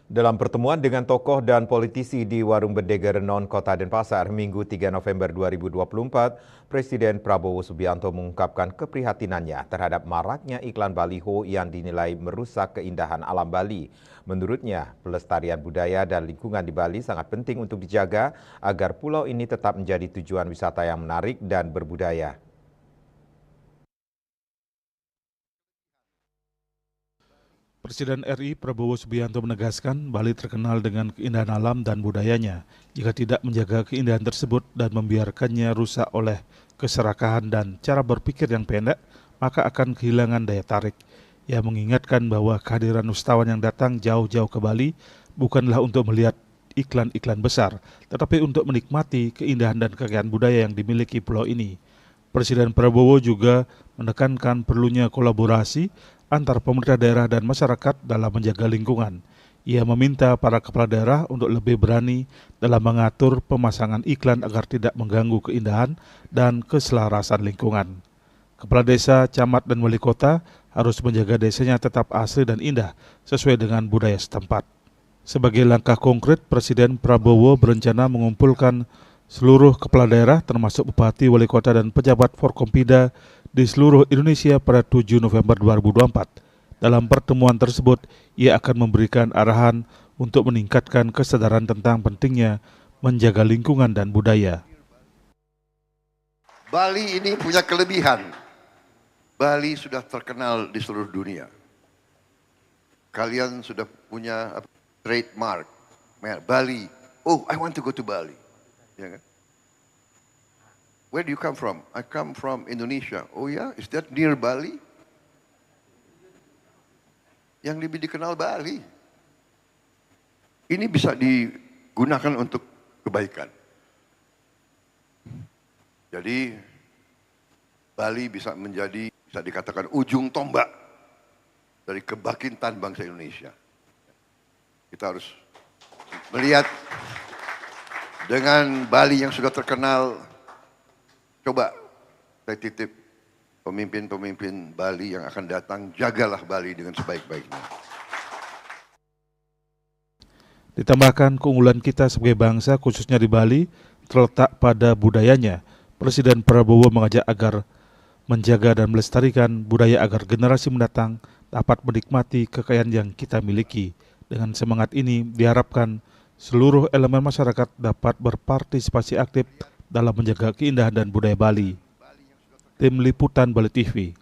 Dalam pertemuan dengan tokoh dan politisi di Warung Bedege Renon, Kota Denpasar, Minggu 3 November 2024, Presiden Prabowo Subianto mengungkapkan keprihatinannya terhadap maraknya iklan baliho yang dinilai merusak keindahan alam Bali. Menurutnya, pelestarian budaya dan lingkungan di Bali sangat penting untuk dijaga agar pulau ini tetap menjadi tujuan wisata yang menarik dan berbudaya. Presiden RI Prabowo Subianto menegaskan Bali terkenal dengan keindahan alam dan budayanya. Jika tidak menjaga keindahan tersebut dan membiarkannya rusak oleh keserakahan dan cara berpikir yang pendek, maka akan kehilangan daya tarik. Ia mengingatkan bahwa kehadiran wisatawan yang datang jauh-jauh ke Bali bukanlah untuk melihat iklan-iklan besar, tetapi untuk menikmati keindahan dan kekayaan budaya yang dimiliki pulau ini. Presiden Prabowo juga menekankan perlunya kolaborasi antar pemerintah daerah dan masyarakat dalam menjaga lingkungan. Ia meminta para kepala daerah untuk lebih berani dalam mengatur pemasangan iklan agar tidak mengganggu keindahan dan keselarasan lingkungan. Kepala desa, camat, dan wali kota harus menjaga desanya tetap asri dan indah sesuai dengan budaya setempat. Sebagai langkah konkret, Presiden Prabowo berencana mengumpulkan seluruh kepala daerah termasuk bupati, wali kota, dan pejabat Forkompida di seluruh Indonesia pada 7 November 2024. Dalam pertemuan tersebut, ia akan memberikan arahan untuk meningkatkan kesadaran tentang pentingnya menjaga lingkungan dan budaya. Bali ini punya kelebihan. Bali sudah terkenal di seluruh dunia. Kalian sudah punya trademark. Bali. Oh, I want to go to Bali. Ya kan? Where do you come from? I come from Indonesia. Oh ya, is that near Bali? Yang lebih dikenal Bali. Ini bisa digunakan untuk kebaikan. Jadi Bali bisa menjadi, bisa dikatakan ujung tombak dari kebangkitan bangsa Indonesia. Kita harus melihat dengan Bali yang sudah terkenal. Coba saya titip pemimpin-pemimpin Bali yang akan datang, jagalah Bali dengan sebaik-baiknya. Ditambahkan keunggulan kita sebagai bangsa khususnya di Bali terletak pada budayanya. Presiden Prabowo mengajak agar menjaga dan melestarikan budaya agar generasi mendatang dapat menikmati kekayaan yang kita miliki. Dengan semangat ini diharapkan seluruh elemen masyarakat dapat berpartisipasi aktif dalam menjaga keindahan dan budaya Bali. Tim Liputan Bali TV.